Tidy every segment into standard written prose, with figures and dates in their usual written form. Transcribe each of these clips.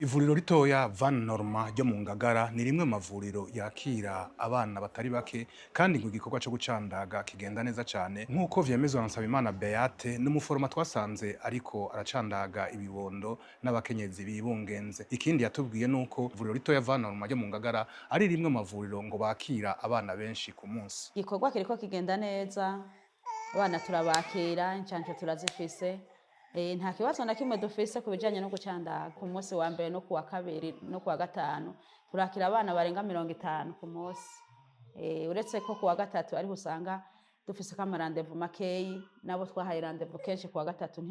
Ivuriro ritoya Van Norma ryo mu Ngagara ni rimwe mu mavuriro yakira abana batari bake kandi ngo igikorwa co gucandaga kigenda neza cane nk'uko vyemezwa na Nsabimana Beate n'umuforoma twasanze ariko aracandaga ibibondo n'abakenyezi bibungenze. Ikindi yatubwiye nuko ivuriro ritoya Van Norma ryo mu Ngagara ari rimwe mu mavuriro ngo bakira abana benshi ku munsi. Igikorwa kiriko kigenda neza, abana turabakira, incanco turazifise. Nta kibazo na kimwe dufise ku bijanye no gucandaga ku munsi wa mbere no kuwa kabiri no kuwa gatanu turakira abana barenga 50 ku munsi. Uretse ko kuwa gatatu ari usanga dufise kamarandevu makeyi nabo twahaye randevu kenshi kuwa gatatu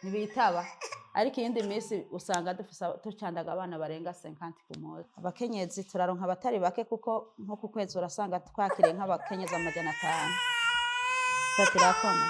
ntibitaba, ariko iyindi minsi usanga dufise tucandaga abana barenga 50 ku munsi. Abakenyezi turaronka abatari bake kuko nko ku kwezi urasanga twakiriye nk'abakenyezi 500. Turakoma.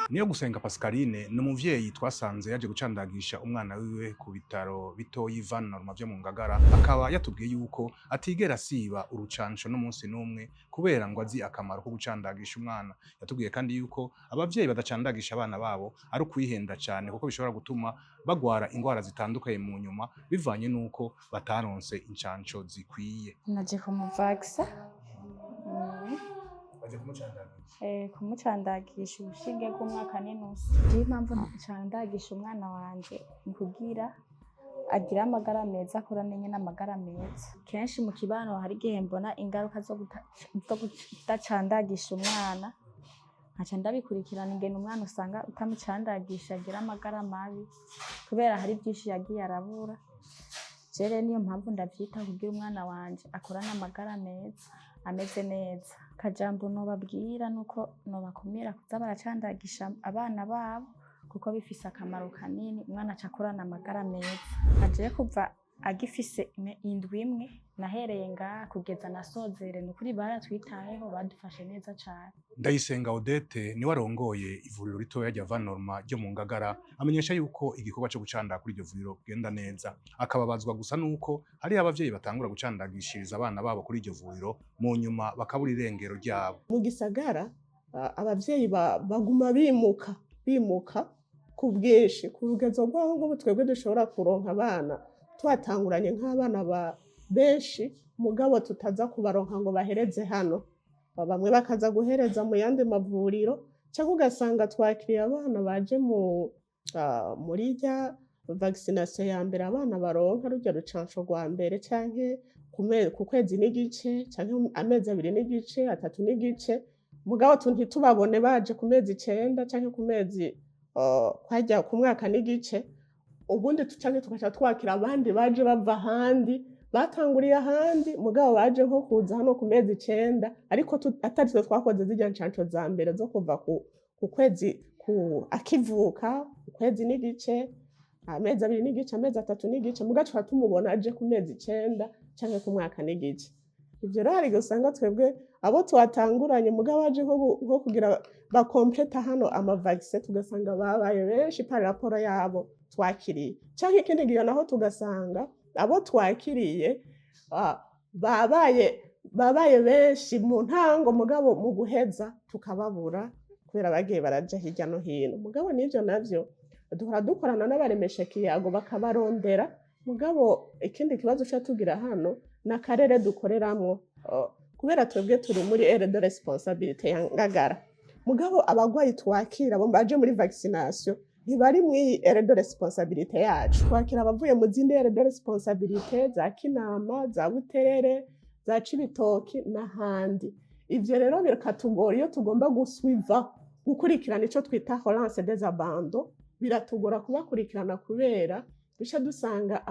Niyo gusenga Pascaline n'umuvyeyi twasanze yaje gucandagisha umwana wiwe ku bitaro bitoyi Van Norma vyo mu Ngagara, akaba yatubwiye yuko atigera siba urucanco n'umunsi n'umwe kubera ngo azi akamaro ko gucandagisha umwana. Yatubwiye kandi yuko abavyeyi badacandagisha abana babo ari ukwihenda cane kuko bishobora gutuma bagwara ingwara zitandukanye mu nyuma bivanye nuko bataronse incanco zikwiye. Naje kumuvagisa Baje kumucandagisha kumucandagisha ubushinge bw'umwaka n'inusu. Ndiyo mpamvu ncandagisha umwana wanje kugira agire amagara meza, akurane nyene amagara meza. Kenshi mu kibano hari igihe mbona ingaruka zo kudacandagisha umwana, nkaca ndabikurikirana ingene umwana usanga utamucandagisha agira amagara mabi kubera hari byinshi yagiye arabura. Jere niyo mpamvu ndavyita kugira umwana wanje akurane amagara meza ameze neza. Kajambo nobabwira nuko nobakumira kuza baracandagisha abana babo kuko bifise akamaro kanini, umwana acakurana amagara meza. Aje kuva agifise indwi imwe nahereye ngaha kugeza nasozere nukuri baratwitayeho badufashe neza cane. Ndayisenga Odette niwe arongoye ivuriro ritoya rya Van Norma ryo mu Ngagara, amenyesha yuko igikorwa co gucandaga kuri iryo vuriro kigenda neza, akababazwa gusa nuko hari abavyeyi batangura gucandagishiriza abana babo kuri iryo vuriro mu nyuma bakabura irengero ryabo. Mu gisagara abavyeyi baguma bimuka ku bwinshi ku rugezo rwaho ngo twebwe dushobora kuronka abana twatanguranye nk'abana benshi mugabo tutaza kubaronka ngo bahereze hano, bamwe bakaza guhereza mu yandi mavuriro cyangwa ugasanga twakiriye abana baje muri rya vaccination ya mbere abana baronka rujya rucanco rwa mbere canke ku kwezi n'igice canke amezi 2 n'igice 3 n'igice, mugabo ntitubabone baje ku mezi 9 canke ku mezi kwajya ku mwaka n'igice. Ubundi tucanke tukaca twakira abandi baje bava ahandi batanguriye ahandi mugabo baje nko kuza hano ku mezi 9 ariko atari twe twakoze zijya ncanco za mbere zo kuva ku kwezi akivuka ku kwezi n'igice, amezi 2 n'igice, amezi 3 n'igice, mugaca tumubona aje ku mezi 9 canke ku mwaka n'igice. Ivyo rari gusanga twebwe abo twatanguranye mugabo baje nko kugira bakompleta hano amavaccine tugasanga babaye benshi par rapport yabo twakiriye. Canke ikindi gihe naho tugasanga abo twakiriye babaye benshi mu ntango mugabo mu guheza tukababura kubera bagiye baraja hirya no hino. Mugabo n'ivyo navyo duhora dukorana n'abaremesha kiyago bakabarondera, mugabo ikindi kibazo cyo tugira hano n'akarere dukoreramwo kubera twebwe turi muri aire de responsabilité ya Ngagara. Mugabo abagwayi twakira bo baje muri vaccination ntibari muri aire de responsabilité yacu. Twakira abavuye mu zindi aire de responsabilité za Kinama, za Buterere, za Cibitoki n'ahandi. Ivyo rero birakatugora iyo tugomba guswiva gukurikirana ico twita relance des abandons, biratugora kubakurikirana kubera bisha dusanga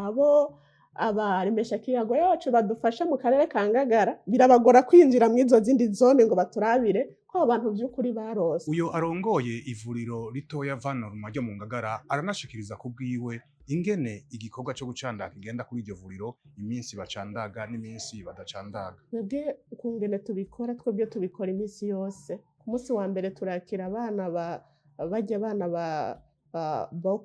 abaremesha kiyago yacu badufasha mu karere ka Ngagara birabagora kwinjira mu izo zindi zone ngo baturabire ko abantu by'ukuri barose. Uyo arongoye ivuriro ritoya Van Norma ryo mu Ngagara aranashikiriza kubwiwe ingene igikorwa cyo gucandaga kigenda kuri iryo vuriro, iminsi bacandaga n'iminsi badacandaga. Twebwe ukungene tubikora iminsi yose. Ku munsi wa mbere turakira abana bajya abana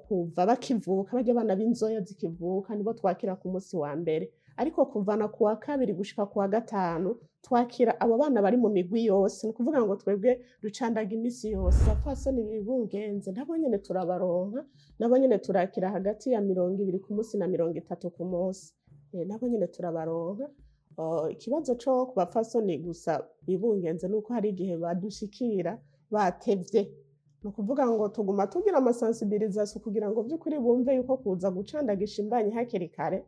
kuva bakivuka bajya abana b'inzoya zikivuka nibo twakira ku munsi wa mbere, ariko kuvana ku wa kabiri gushika ku wa gatanu twakira abo bana bari mu migwi yose, ni ukuvuga ngo twebwe ducandaga imisi yose. Abapfasoni bibungenze nabo nyene turabaronka, nabo nyene turakira hagati ya 20 ku munsi na 30 ku munsi, nabo nyene turabaronka. Ikibazo co ku bapfasoni gusa bibungenze nuko hari igihe badushikira batevye, ni ukuvuga ngo tuguma tugira amasensibilisation kugira ngo vy'ukuri bumve yuko kuza gucandagisha imbanyi hakiri kare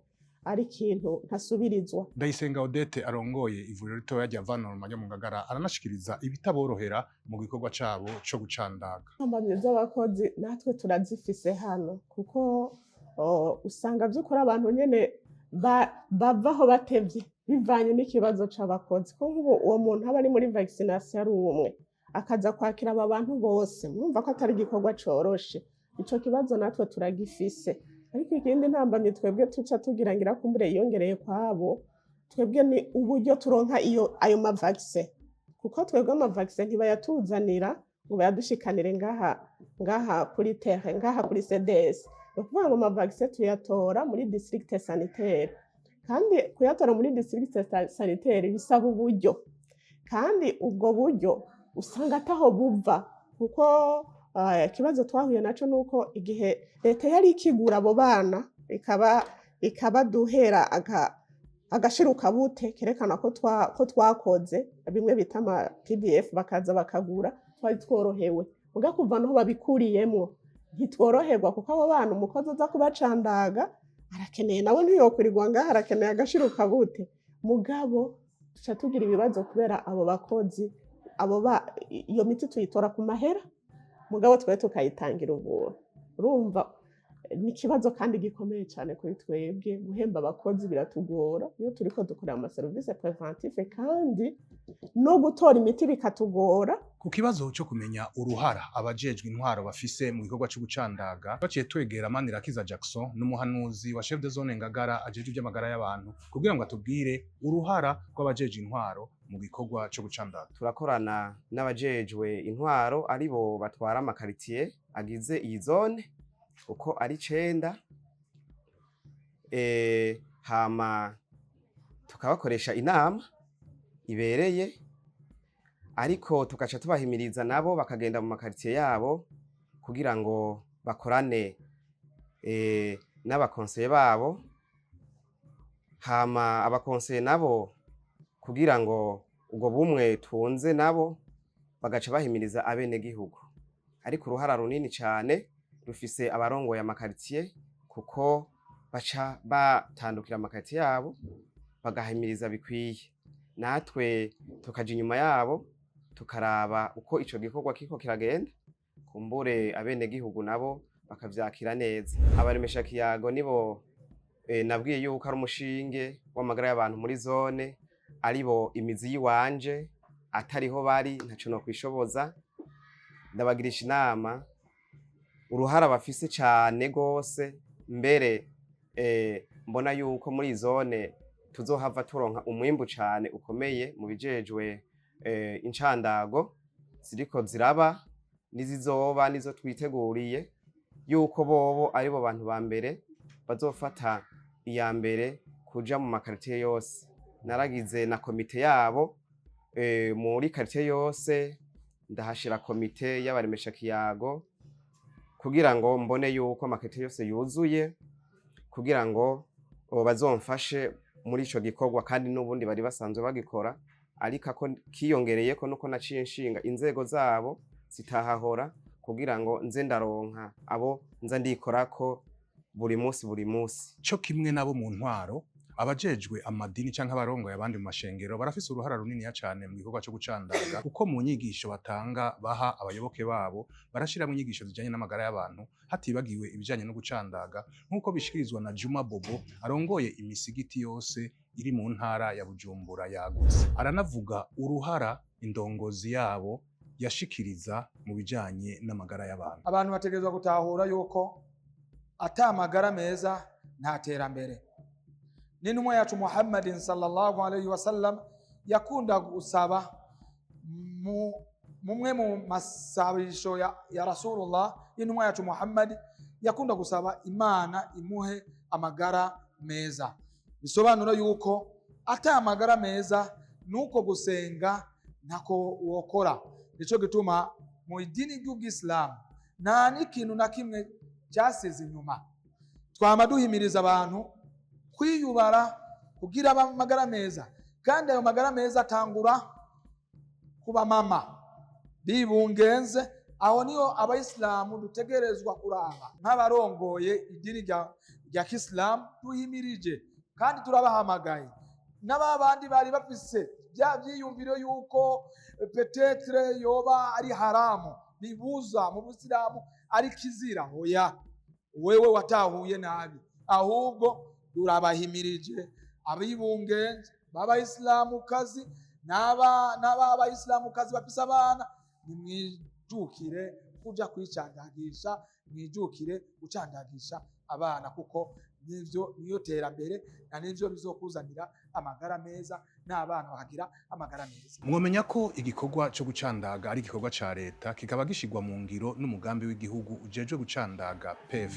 ari ikintu ntasubirizwa. Ndayisenga Odette arongoye ivuriro ritoya rya Vanorma ryo mu Ngagara aranashikiriza ibitaborohera mu gikorwa cabo co gucandaga. Intambamyi z'abakozi natwe turazifise hano kuko usanga vy'ukuri abantu nyene bavaho batevye bivanye n'ikibazo c'abakozi, ko nk'ubu uwo muntu aba ari muri vaccination ari umwe akaza kwakira aba bantu bose, mwumva ko atari igikorwa coroshe. Ico kibazo natwe turagifise, ariko ikindi ntambamye twebwe tuca tugira ngira kumbure yiyongereye kwabo, twebwe ni uburyo turonka ayo mavaccine, kuko twebwe amavaccine ntibayatuzanira ngo bayadushikanire ngaha kuri terre, ngaha kuri CDS. Ni ukuvuga ngo amavaccine tuyatora muri district sanitaire, kandi kuyatora muri district sanitaire bisaba uburyo, kandi ubwo buryo usanga ataho buva, kuko ikibazo twahuye naco nuko igihe leta yari ikigura abo bana ikabaduhera agashiruka bute kerekana ko twakoze bimwe bita ama PDF bakaza bakagura, twari tworohewe. Muga kuva naho babikuriyemwo ntitworoherwa, kuko abo bana umukozi aza kubacandaga arakeneye nawe ntiyokwirirwa ngaha, arakeneye agashiruka bute. Mugabo tuca tugira ibibazo kubera abo bakozi iyo miti tuyitora ku mahera, mugabo twe tukayitangira ubuntu. Urumva ni ikibazo kandi gikomeye cyane kuri twebwe, guhemba abakozi biratugora iyo turiko dukorera ama service preventive, kandi no gutora imiti bikatugora. Ku kibazo cyo kumenya uruhara abajejwe intwaro bafise mu gikorwa cyo gucandaga, baciye twegera Manirakiza Jackson n'umuhanuzi wa chef de zone Ngagara ajejwe iby'amagara y'abantu kugira ngo atubwire uruhara rw'abajejwe intwaro mu gikorwa cyo gucandaga. Turakorana n'abajejwe intwaro aribo batwara amakaritiye agize iyi zone uko ari 9, hama tukabakoresha inama ibereye, ariko tugaca tubahimiriza nabo bakagenda mu makaritiye yabo kugira ngo bakorane n'abakonseye babo, hama abakonseye nabo kugira ngo ubwo bumwe tunze nabo bagaca bahimiriza abenegihugu. Ariko uruhara runini cyane rufise abarongoye amakaritiye, kuko baca batandukira amakaritiye yabo bagahimiriza bikwiye, natwe tukaja inyuma yabo tukaraba uko ico gikorwa kiko kiragenda, kumbure abenegihugu nabo bakavyakira neza. Abaremesha kiyago nibo nabwiye yuko ari umushinge w'amagara y'abantu muri zone, aribo imizi yiwanje, atariho bari ntaco no kwishoboza. Ndabagirisha inama, uruhara bafise cyane gose, mbere mbona yuko muri zone tuzohava turonka umwimbu cyane ukomeye mu bijejwe incandago ziriko ziraba nizizoba nizo twiteguriye yuko bobo aribo bantu ba mbere bazofata iya mbere kuja mu makaritiye yose. Naragize na komite yabo muri karitiye yose, ndahashira komite y'abaremesha kiyago kugira ngo mbone yuko amakaritiye yose yuzuye, kugira ngo bazomfashe muri ico gikorwa, kandi n'ubundi bari basanzwe bagikora, ariko ko kiyongereyeko nuko naciye nshinga inzego zabo zitahahora kugira ngo nze ndaronka abo nza ndikorako buri munsi. Cyo kimwe nabo mu ntwaro, abajejwe amadini canke abarongoye abandi mu mashengero barafise uruhara runini cyane mu gikorwa cyo gucandaga, kuko mu nyigisho batanga baha abayoboke babo barashiramo inyigisho zijanye n'amagara y'abantu, hatibagiwe ibijanye no gucandaga, nk'uko bishikirizwa na Juma Bobo arongoye imisigiti yose iri mu ntara ya Bujumbura yagutse. Aranavuga uruhara indongozi yabo yashikiriza mu bijanye n'amagara y'abantu. Abantu bategerezwa gutahura yuko ata magara meza nta terambere. N'intumwa yacu Muhammadin sallallahu alayhi wasallam yakunda gusaba mumwe mu masabisho ya Rasulullah, n'intumwa yacu Muhammad yakunda gusaba Imana imuhe amagara meza. Bisobanura yuko ata amagara meza nuko gusenga ntako wokora. Nico gituma mu idini ry'Ubwisilamu nta n'ikintu na kimwe cyasize inyuma. Twama duhimiriza abantu kwiyubara kugira amagara meza, kandi ayo magara meza atangura kuba mama bibungenze. Aho niyo abayisilamu dutegerezwa kuraba nk'abarongoye idini rya Kisilamu, duhimirije kandi turabahamagaye n'ababandi bari bafise bya byiyumviro yuko petetre yoba ari haramu bibuza mu Busilamu ari kizira. Hoya, wewe watahuye nabi, ahubwo turabahimirije abibungenze b'abayisilamukazi n'abayisilamukazi bafise abana, nimwijukire kuja kwicandagisha, mwijukire gucandagisha abana, kuko niyo terambere na nivyo bizokuzanira amagara meza n'abana bakagira amagara meza. Mwomenya ko igikorwa cyo gucandaga ari igikorwa ca leta, kikaba gishigwa mu ngiro n'umugambi w'igihugu ujejwe gucandaga PEF.